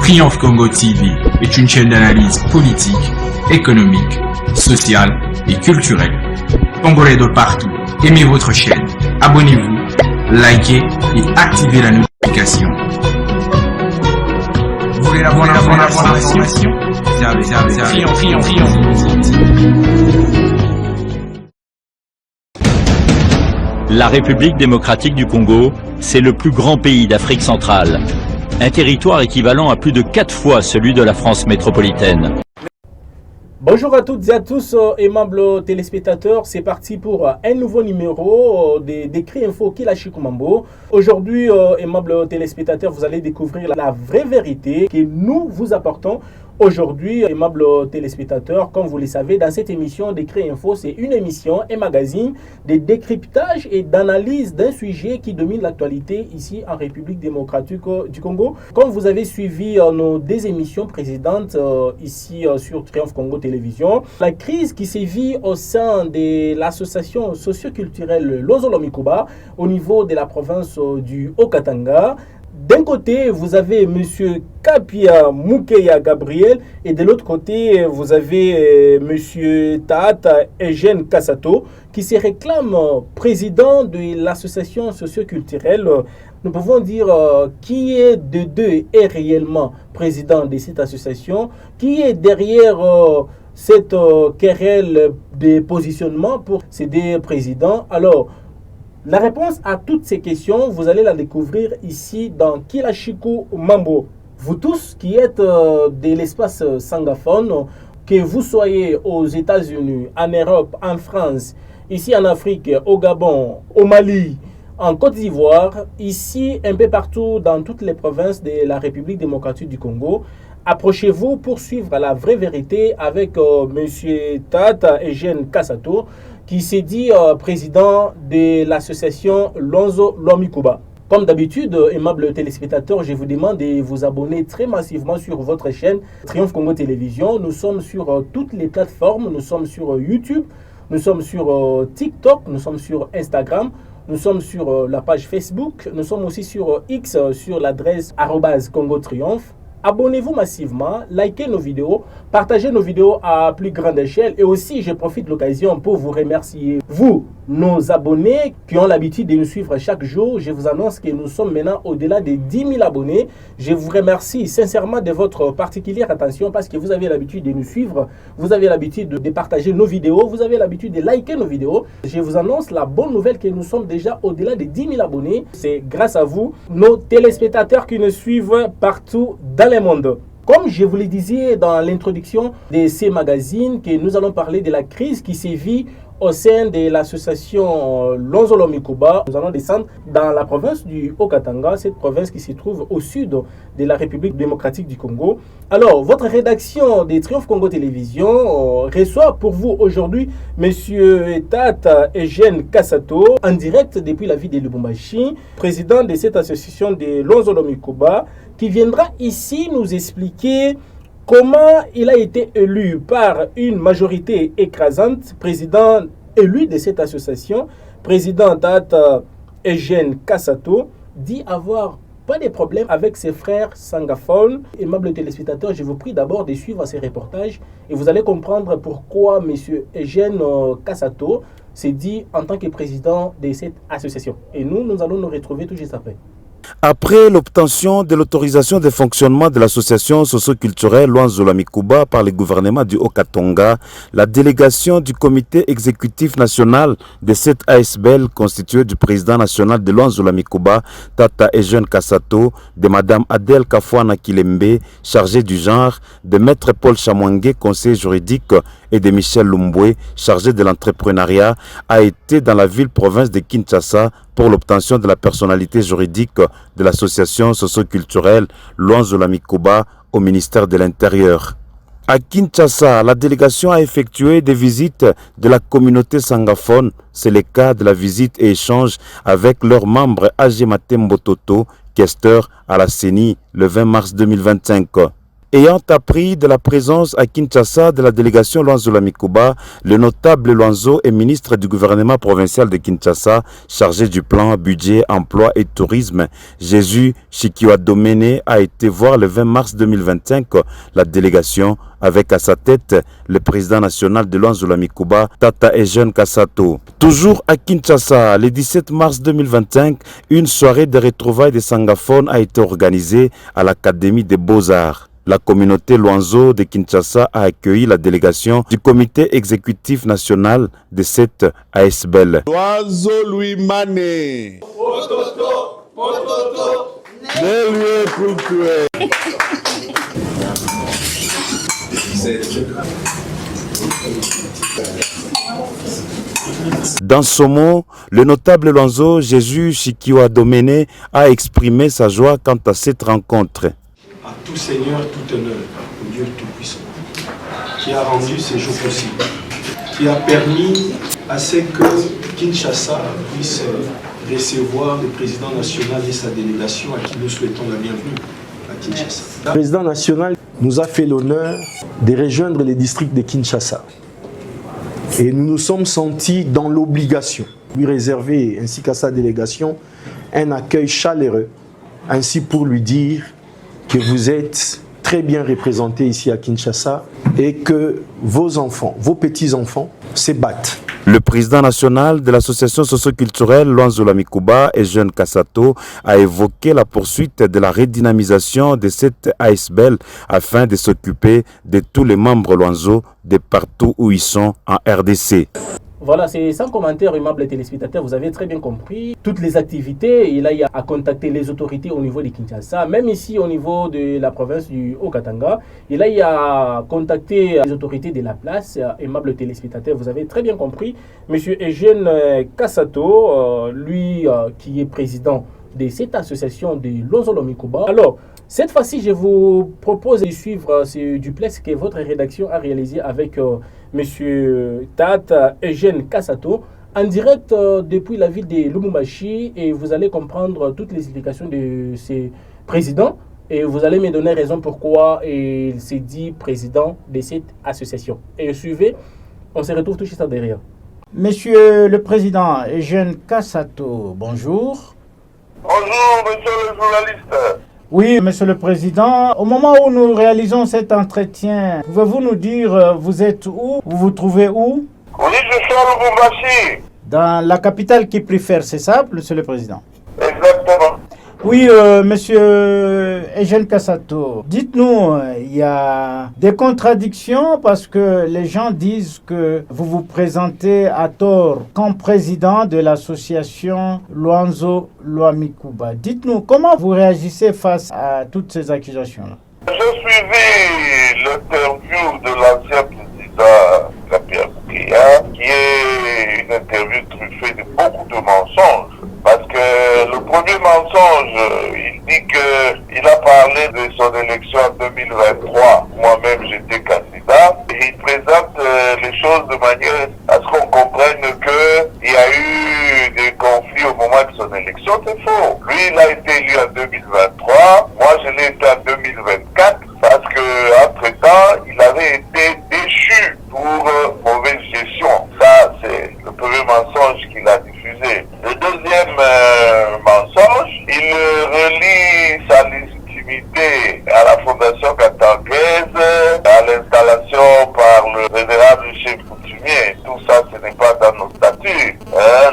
Triomphe Congo TV est une chaîne d'analyse politique, économique, sociale et culturelle. Congolais de partout, aimez votre chaîne, abonnez-vous, likez et activez la notification. Vous voulez la bonne information? Triomphe. La République démocratique du Congo, c'est le plus grand pays d'Afrique centrale. Un territoire équivalent à plus de 4 fois celui de la France métropolitaine. Bonjour à toutes et à tous, aimables téléspectateurs, c'est parti pour un nouveau numéro des Cris Info Kilashikumambo. Aujourd'hui, aimables téléspectateurs, vous allez découvrir la vraie vérité que nous vous apportons. Aujourd'hui, aimables téléspectateurs, comme vous le savez, dans cette émission des Cris Info, c'est une émission, un magazine de décryptage et d'analyse d'un sujet qui domine l'actualité ici en République démocratique du Congo. Comme vous avez suivi nos deux émissions précédentes ici sur Triomphe Congo Télévision, la crise qui sévit au sein de l'association socio-culturelle Lonzo-Lomikuba au niveau de la province du Haut-Katanga. D'un côté, vous avez M. Kapia Mukeya Gabriel et de l'autre côté, vous avez M. Taata Eugène Kassato qui se réclame président de l'association socio-culturelle. Nous pouvons dire qui est de deux est réellement président de cette association, qui est derrière cette querelle de positionnement pour ces deux présidents. Alors, la réponse à toutes ces questions, vous allez la découvrir ici dans Kilashiku Mambo. Vous tous qui êtes de l'espace sangaphone, que vous soyez aux États-Unis, en Europe, en France, ici en Afrique, au Gabon, au Mali, en Côte d'Ivoire, ici un peu partout dans toutes les provinces de la République démocratique du Congo, approchez-vous pour suivre la vraie vérité avec M. Taata Eugène Kassato, qui s'est dit président de l'association Lonzo-Lomikuba. Comme d'habitude, aimables téléspectateurs, je vous demande de vous abonner très massivement sur votre chaîne Triomphe Congo Télévision. Nous sommes sur toutes les plateformes, nous sommes sur YouTube, nous sommes sur TikTok, nous sommes sur Instagram, nous sommes sur la page Facebook, nous sommes aussi sur X, sur l'adresse @Congo Triomphe. Abonnez-vous massivement, likez nos vidéos, partagez nos vidéos à plus grande échelle et aussi je profite de l'occasion pour vous remercier, vous, nos abonnés qui ont l'habitude de nous suivre chaque jour. Je vous annonce que nous sommes maintenant au-delà de 10 000 abonnés. Je vous remercie sincèrement de votre particulière attention parce que vous avez l'habitude de nous suivre, vous avez l'habitude de partager nos vidéos, vous avez l'habitude de liker nos vidéos. Je vous annonce la bonne nouvelle que nous sommes déjà au-delà de 10 000 abonnés. C'est grâce à vous, nos téléspectateurs qui nous suivent partout dans le monde. Comme je vous le disais dans l'introduction de ces magazines, que nous allons parler de la crise qui sévit au sein de l'association Lonzo-Lomikuba. Nous allons descendre dans la province du Haut-Katanga, cette province qui se trouve au sud de la République démocratique du Congo. Alors, votre rédaction des Triomphe Congo Télévision reçoit pour vous aujourd'hui M. Taata Eugène Kassato, en direct depuis la ville de Lubumbashi, président de cette association de Lonzo-Lomikuba, qui viendra ici nous expliquer comment il a été élu par une majorité écrasante, président élu de cette association. Président Taata Eugène Kassato dit avoir pas de problème avec ses frères sangaphones. Aimables téléspectateurs, je vous prie d'abord de suivre ces reportages et vous allez comprendre pourquoi M. Eugène Kassato s'est dit en tant que président de cette association. Et nous allons nous retrouver tout juste après. Après l'obtention de l'autorisation de fonctionnement de l'association socio-culturelle Lonzo-Lomikuba par le gouvernement du Haut-Katanga, la délégation du comité exécutif national de cette ASBL constituée du président national de Lonzo-Lomikuba, Taata Eugène Kassato, de Mme Adèle Kafouana Kilembe, chargée du genre, de Maître Paul Chamwangue, conseiller juridique, et de Michel Lumbwe, chargé de l'entrepreneuriat, a été dans la ville-province de Kinshasa pour l'obtention de la personnalité juridique de l'association socio-culturelle Lonzo-Lomikuba au ministère de l'Intérieur. À Kinshasa, la délégation a effectué des visites de la communauté sangaphone. C'est le cas de la visite et échange avec leurs membres Agé Matembo Toto, questeur à la CENI le 20 mars 2025. Ayant appris de la présence à Kinshasa de la délégation Luanzo Lamikuba, le notable Luanzo est ministre du gouvernement provincial de Kinshasa, chargé du plan, budget, emploi et tourisme. Jésus Chikiwadomene a été voir le 20 mars 2025 la délégation avec à sa tête le président national de Luanzo Lamikuba, Tata Eugène Kassato. Toujours à Kinshasa, le 17 mars 2025, une soirée de retrouvailles des sangaphones a été organisée à l'Académie des Beaux-Arts. La communauté Luanzo de Kinshasa a accueilli la délégation du comité exécutif national de cette ASBL. Luanzo Louis Mané. Des lieux culturels. Dans ce mot, le notable Luanzo Jésus Chikiwadomene a exprimé sa joie quant à cette rencontre. À tout Seigneur, tout honneur, au Dieu Tout-Puissant, qui a rendu ces jours possibles, qui a permis à ce que Kinshasa puisse recevoir le président national et sa délégation à qui nous souhaitons la bienvenue à Kinshasa. Le président national nous a fait l'honneur de rejoindre les districts de Kinshasa. Et nous nous sommes sentis dans l'obligation de lui réserver, ainsi qu'à sa délégation, un accueil chaleureux, ainsi pour lui dire que vous êtes très bien représentés ici à Kinshasa et que vos enfants, vos petits-enfants se battent. Le président national de l'association socio-culturelle Luanzo Lamikuba, Eugène Kassato, a évoqué la poursuite de la redynamisation de cette ASBL afin de s'occuper de tous les membres Luanzo de partout où ils sont en RDC. Voilà, c'est sans commentaire, aimables téléspectateurs, vous avez très bien compris toutes les activités. Il y a à contacter les autorités au niveau de Kinshasa, même ici au niveau de la province du Haut-Katanga. Il y a à contacter les autorités de la place. Aimables téléspectateurs, vous avez très bien compris. Monsieur Eugène Kassato, lui qui est président de cette association de Luanzo Lamikuba. Alors, cette fois-ci, je vous propose de suivre ce duplex que votre rédaction a réalisé avec Monsieur Tata Eugène Kassato en direct depuis la ville de Lubumbashi, et vous allez comprendre toutes les explications de ce président et vous allez me donner raison pourquoi il s'est dit président de cette association. Et suivez, on se retrouve tout de suite derrière. Monsieur le président Eugène Kassato, bonjour. Bonjour, monsieur le journaliste. Oui, monsieur le président, au moment où nous réalisons cet entretien, pouvez-vous nous dire vous êtes où? Vous vous trouvez où? Oui, je suis à Lubumbashi. Dans la capitale qui préfère, c'est ça, monsieur le président? Exactement. Oui, monsieur Eugène Kassato, dites-nous, il y a des contradictions parce que les gens disent que vous vous présentez à tort comme président de l'association Luanzo Lamikuba. Dites-nous, comment vous réagissez face à toutes ces accusations-là? Je suivis l'interview de l'ancien président Pierre Boukéa, qui est une interview truffée de beaucoup de mensonges. Parce que le premier mensonge, il dit qu'il a parlé de son élection en 2023. Moi-même, j'étais candidat. Et il présente les choses de manière à ce qu'on comprenne qu'il y a eu des conflits au moment de son élection. C'est faux. Lui, il a été élu en 2023. Moi, je l'ai été en 2024. Parce que entre-temps, il avait été déchu pour mauvaise gestion. Ça, c'est le premier mensonge qu'il a diffusé. Le deuxième mensonge, il relie sa légitimité à la Fondation catangaise, à l'installation par le vénérable chef coutumier. Tout ça, ce n'est pas dans nos statuts.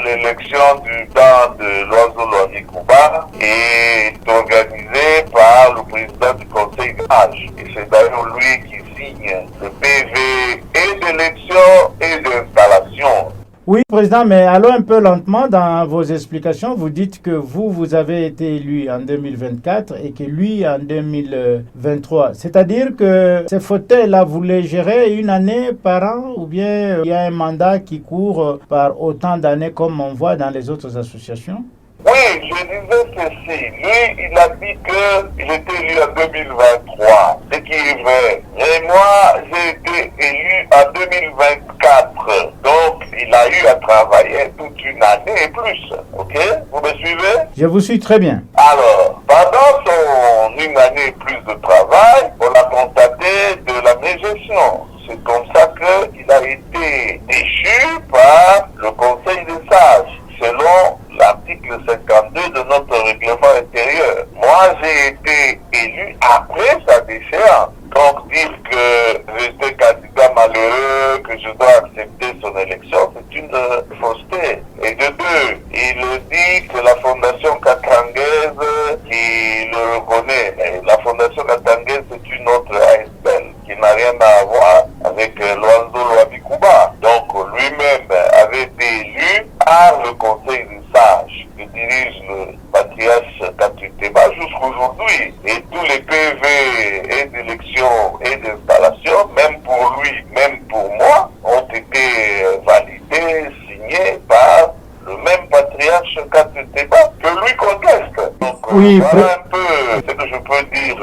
L'élection du temps de Luanzo Lamikuba est organisée par le président du conseil d'âge. Et c'est d'ailleurs lui qui signe le PV et d'élection et d'installation. Oui, président, mais allons un peu lentement dans vos explications. Vous dites que vous avez été élu en 2024 et que lui en 2023. C'est-à-dire que ces fauteuils-là, vous les gérez une année par an ou bien il y a un mandat qui court par autant d'années comme on voit dans les autres associations? Oui, je disais ceci. Lui, il a dit qu'il était élu en 2023, ce qui est vrai. Et moi, j'ai été élu en 2024. Donc, il a eu à travailler toute une année et plus. Ok? Vous me suivez? Je vous suis très bien. Alors, pendant une année et plus de travail, on a constaté de la mégestion. C'est comme ça qu'il a été déchu par le Conseil des sages, selon l'article 52 de notre règlement intérieur. Moi, j'ai été élu après sa déchéance. Donc dire que j'étais candidat malheureux, que je dois accepter son élection, c'est une fausseté. Et de deux, il dit que la Fondation Katangaise qui le reconnaît. Mais la Fondation Katangaise, c'est une autre ASBL qui n'a rien à voir avec Luanzo Lwamikuba. Donc lui-même avait été élu par le Conseil des sages que dirige le patriarche Katuteba jusqu'aujourd'hui. Et tous les PV et d'élection et d'installation, même pour lui, même pour moi, ont été validés, signés par le même patriarche Katuteba que lui conteste. Donc Oui, voilà un peu ce que je peux dire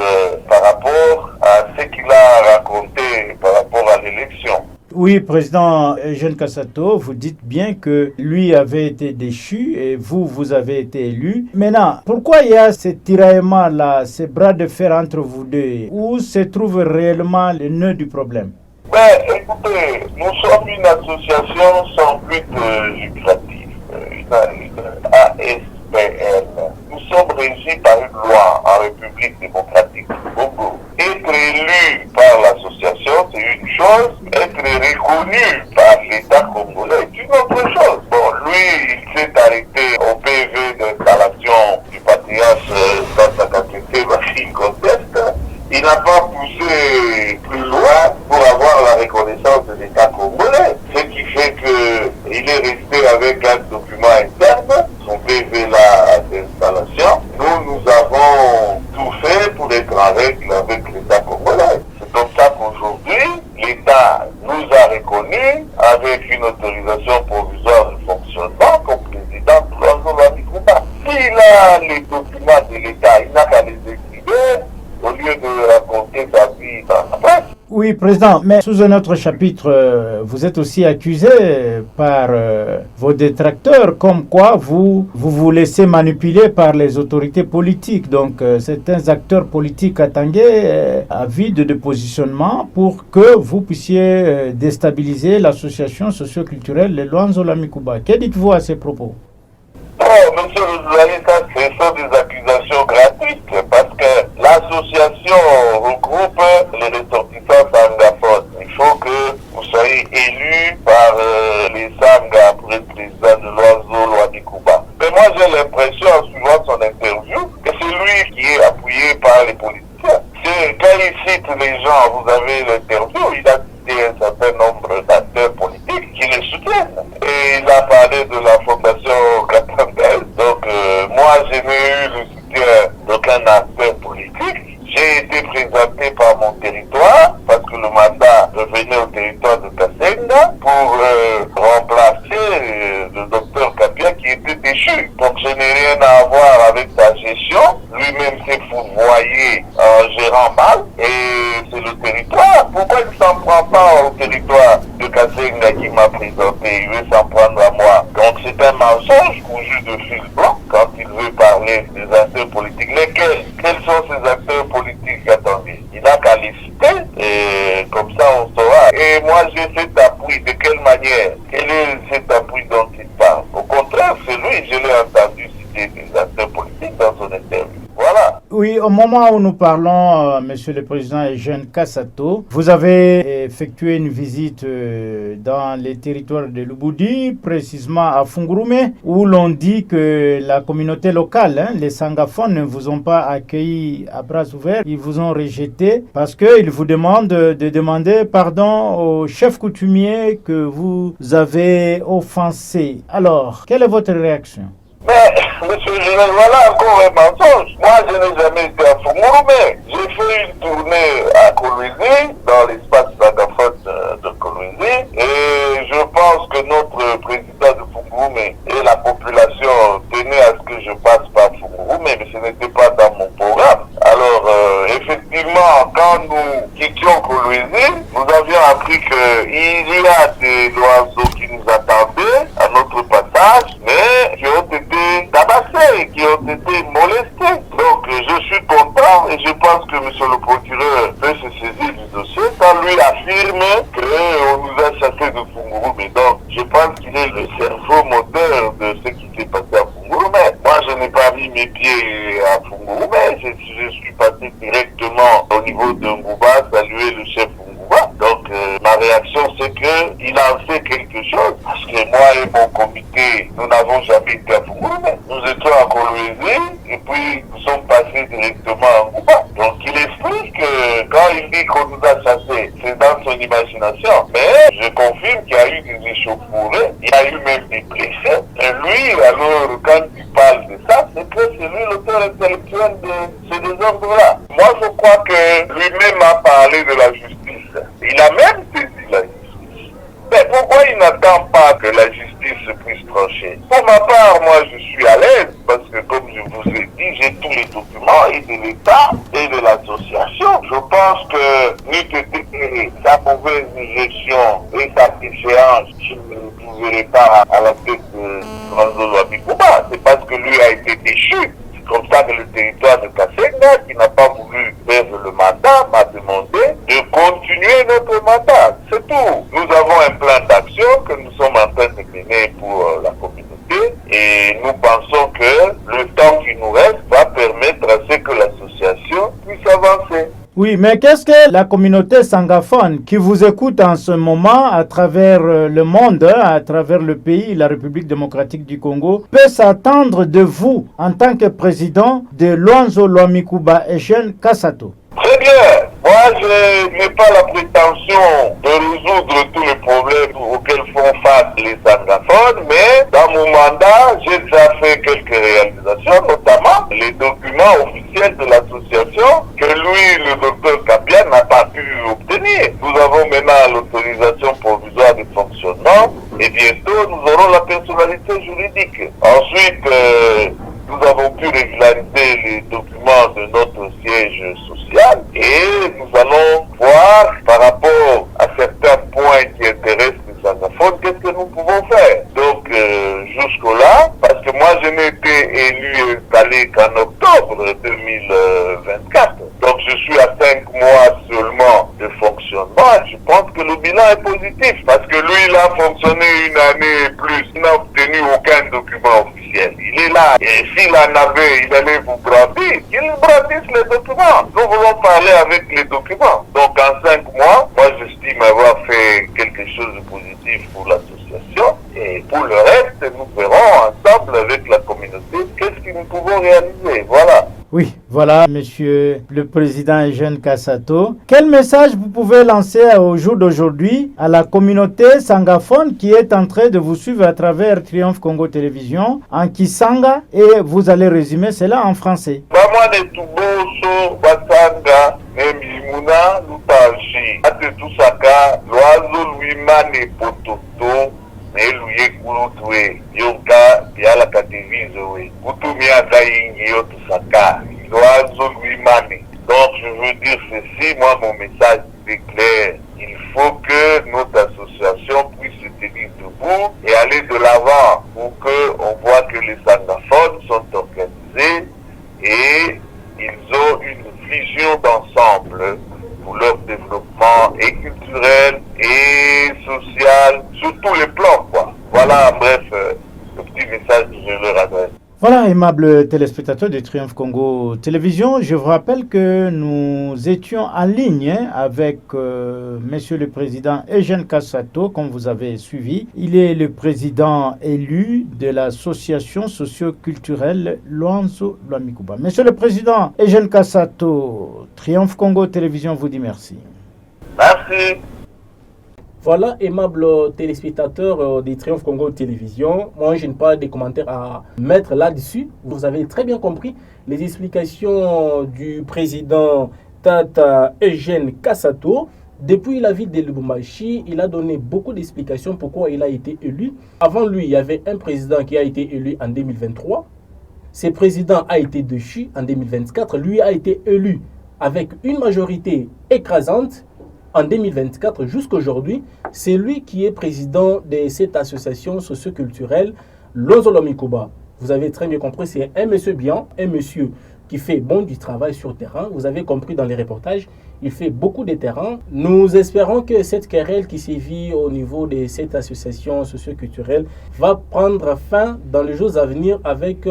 par rapport à ce qu'il a raconté par rapport à l'élection. Oui, président Eugène Kassato, vous dites bien que lui avait été déchu et vous avez été élu. Maintenant, pourquoi il y a ce tiraillement-là, ces bras de fer entre vous deux? Où se trouve réellement le nœud du problème? Écoutez, nous sommes une association sans but lucratif, une ASPL. Nous sommes régis par une loi en République démocratique du Congo. Être élu par l'association, c'est une chose. Être reconnu par l'État congolais est une autre chose. Bon, lui, il s'est arrêté au PV d'installation du patriarche Sassakatete Bachir Conteste. Il n'a pas poussé plus loin pour avoir la reconnaissance de l'État congolais. Ce qui fait qu'il est resté avec un document interne, son PV là d'installation. Nous avons tout fait pour être en règle avec l'État congolais. C'est comme ça qu'aujourd'hui, l'État nous a reconnus avec une autorisation provisoire de fonctionnement comme président de Luanzo Lwamikuba. S'il a les documents de l'État, il n'a qu'à les exhiber au lieu de raconter sa vie dans la presse. Oui, président, mais sous un autre chapitre, vous êtes aussi accusé par vos détracteurs, comme quoi vous laissez manipuler par les autorités politiques. Donc, certains acteurs politiques katangais avides de positionnement pour que vous puissiez déstabiliser l'association socio-culturelle Les Luanzo Lwamikuba. Que dites-vous à ces propos? Oh, monsieur le journaliste, ce sont des accusations gratuites parce que l'association regroupe les ressortissants sangaphones. Il faut que vous soyez élu par les Sangas pour être président de Luanzo Lwamikuba. Mais moi j'ai l'impression en suivant son interview que c'est lui qui est appuyé par les politiciens. Quand il cite les gens, vous avez l'interview, il a cité un certain nombre d'acteurs politiques qui le soutiennent. Et il a parlé de la fondation Katangaise. Donc moi je n'ai eu le soutien d'aucun acteur politique. J'ai été présenté par mon territoire parce que le mandat revenait au territoire de Kasenga pour remplacer le docteur Kapia qui était déchu. Donc je n'ai rien à voir avec sa gestion. Lui-même s'est fourvoyé en gérant mal et c'est le territoire. Pourquoi il ne s'en prend pas au territoire de Kasenga qui m'a présenté? Il veut s'en prendre à moi. Donc c'est un mensonge cousu de fil blanc quand il veut parler des acteurs politiques. Lesquels? Quels sont ces acteurs politiques? Attendez, il n'a qu'à les citer et comme ça on saura. Et moi j'ai cet appui. De quelle manière? Quel est cet appui dont il parle? Au contraire, c'est lui, je l'ai entendu citer des acteurs politiques dans son interview. Voilà. Oui, au moment où nous parlons, Monsieur le Président Eugène Kassato, vous avez effectué une visite dans les territoires de Lubudi, précisément à Fungurume, où l'on dit que la communauté locale, les Sangaphones, ne vous ont pas accueilli à bras ouverts, ils vous ont rejeté parce qu'ils vous demandent de demander pardon au chef coutumier que vous avez offensé. Alors, quelle est votre réaction? Mais, monsieur le général, voilà encore un mensonge. Moi, je n'ai jamais été à Fungurume. J'ai fait une tournée à Kolwezi, dans l'espace francophone de Kolwezi, et je pense que notre président de Fungurume et la population tenaient à ce que je passe par Fungurume, mais ce n'était pas dans mon programme. Alors, effectivement, quand nous quittions Kolwezi, nous avions appris qu'il y a des oiseaux qui nous attendaient à notre passage, mais qui ont été tabassés, qui ont été molestés. Donc, je suis content et je pense que monsieur le procureur peut se saisir du dossier quand lui affirme qu'on nous a chassés de Funguru. Mais donc, je pense qu'il est le cerveau moteur de ce qui s'est passé à Funguru. Mais moi, je n'ai pas mis mes pieds à Funguru, mais je suis passé directement au niveau de Ngouba, saluer le chef Ngouba. Donc, ma réaction, c'est qu'il a fait quelque chose. Parce que moi et mon comité, nous n'avons jamais été à Funguru, mais nous étions à Kolwezi et puis nous sommes passés directement à Ngouba. Donc, il explique que quand il dit qu'on nous a chassés, c'est dans son imagination. Mais je confirme qu'il y a eu des échauffourées, il y a eu même des blessés. Et lui, alors, quand il parle de ça, c'est que c'est lui l'auteur intellectuel de ce désordre-là. Moi, je crois que lui-même a parlé de la justice. Il a même saisi la justice. Mais pourquoi il n'attend pas que la justice puisse trancher? Pour ma part, moi, je suis à l'aise parce que, comme je vous ai dit, j'ai tous les documents et de l'État et de l'association. Je pense que n'eût été sa mauvaise gestion et sa déchéance, je ne trouverai pas à la tête de Franzolo Amikuba. C'est parce que lui a été déchu. C'est comme ça que le territoire de Kasenga, qui n'a pas voulu faire le mandat, m'a demandé de continuer notre mandat. C'est tout. Nous avons un plan d'action que nous sommes en train de mener pour la communauté et nous pensons que le temps qui nous reste va permettre à ce que l'association puisse avancer. Oui, mais qu'est-ce que la communauté sangaphone qui vous écoute en ce moment à travers le monde, à travers le pays, la République démocratique du Congo, peut s'attendre de vous en tant que président de Luanzo Lwamikuba Eugène Kassato? Très bien. Moi, je n'ai pas la prétention de résoudre tous les problèmes auxquels font face les sangaphones, mais dans mon mandat, j'ai déjà fait quelques réalisations, notamment les documents officiels de l'association que lui, le docteur Kapian, n'a pas pu obtenir. Nous avons maintenant l'autorisation provisoire de fonctionnement et bientôt nous aurons la personnalité juridique. Ensuite, nous avons pu régulariser les documents de notre siège social et nous allons voir par rapport à certains points qui intéressent les anglophones, qu'est-ce que nous pouvons faire. Donc jusque-là, parce que moi je n'ai été élu et installé qu'en octobre 2024, donc je suis à 5 mois seulement de fonctionnement et je pense que le bilan est positif parce que lui il a fonctionné une année et plus, il n'a obtenu aucun document officiel. Il est là et s'il en avait, il allait vous brandir, qu'il brandisse les documents. Nous voulons parler avec les documents. Donc en 5 mois, moi j'estime avoir fait quelque chose de positif pour l'association et pour le reste, nous verrons ensemble avec la communauté qu'est-ce que nous pouvons réaliser. Voilà. Oui, voilà, monsieur le président Eugène Kassato. Quel message vous pouvez lancer au jour d'aujourd'hui à la communauté sangaphone qui est en train de vous suivre à travers Triomphe Congo Télévision en Kisanga et vous allez résumer cela en français. Neluye kulutwe yoka yala kativizo we kutumia kaingi yotusaka loazo luimane. Donc je veux dire ceci, moi mon message est clair, il faut que notre association puisse se tenir debout et aller de l'avant pour qu'on voit que les anglophones sont organisés et ils ont une vision d'ensemble pour leur développement et culturel et social sur tous les plans, quoi. Voilà, bref, le petit message que je leur adresse. Voilà, aimables téléspectateurs de Triomphe Congo Télévision, je vous rappelle que nous étions en ligne avec Monsieur le Président Eugène Kassato, comme vous avez suivi. Il est le président élu de l'association socio-culturelle Luanzo Lwamikuba. Monsieur le Président Eugène Kassato, Triomphe Congo Télévision vous dit merci. Merci. Voilà, aimables téléspectateurs de Triomphe Congo Télévision. Moi, je n'ai pas de commentaires à mettre là-dessus. Vous avez très bien compris les explications du président Tata Eugène Kassato. Depuis la ville de Lubumbashi, il a donné beaucoup d'explications pourquoi il a été élu. Avant lui, il y avait un président qui a été élu en 2023. Ce président a été déchu en 2024. Lui a été élu avec une majorité écrasante. En 2024, jusqu'aujourd'hui, c'est lui qui est président de cette association socio-culturelle Luanzo Lwamikuba. Vous avez très bien compris, c'est un monsieur bien, un monsieur qui fait du travail sur terrain. Vous avez compris dans les reportages, il fait beaucoup de terrain. Nous espérons que cette querelle qui sévit au niveau de cette association socio-culturelle va prendre fin dans les jours à venir avec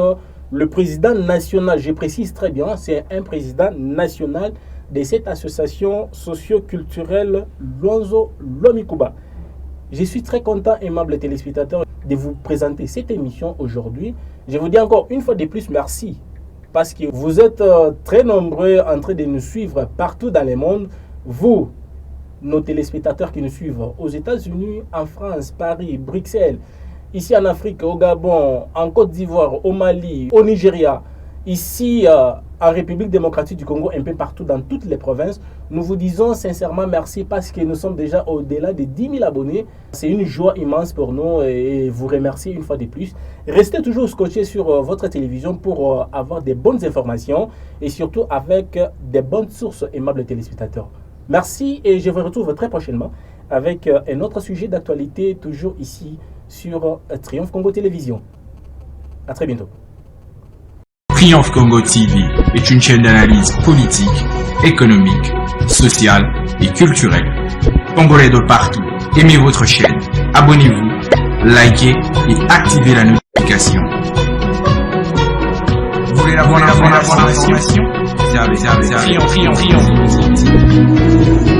le président national. Je précise très bien, c'est un président national de cette association socio-culturelle Luanzo Lomikuba. Je suis très content, aimables téléspectateurs, de vous présenter cette émission aujourd'hui. Je vous dis encore une fois de plus merci parce que vous êtes très nombreux en train de nous suivre partout dans le monde. Vous, nos téléspectateurs qui nous suivent aux États-Unis, en France, Paris, Bruxelles, ici en Afrique, au Gabon, en Côte d'Ivoire, au Mali, au Nigeria, ici en République démocratique du Congo, un peu partout dans toutes les provinces. Nous vous disons sincèrement merci parce que nous sommes déjà au-delà de 10 000 abonnés. C'est une joie immense pour nous et vous remercier une fois de plus. Restez toujours scotchés sur votre télévision pour avoir des bonnes informations et surtout avec des bonnes sources, aimables téléspectateurs. Merci et je vous retrouve très prochainement avec un autre sujet d'actualité toujours ici sur Triomphe Congo Télévision. À très bientôt. Triomphe Congo TV est une chaîne d'analyse politique, économique, sociale et culturelle. Congolais de partout, aimez votre chaîne, abonnez-vous, likez et activez la notification. Vous voulez la bonne information? Triomphe.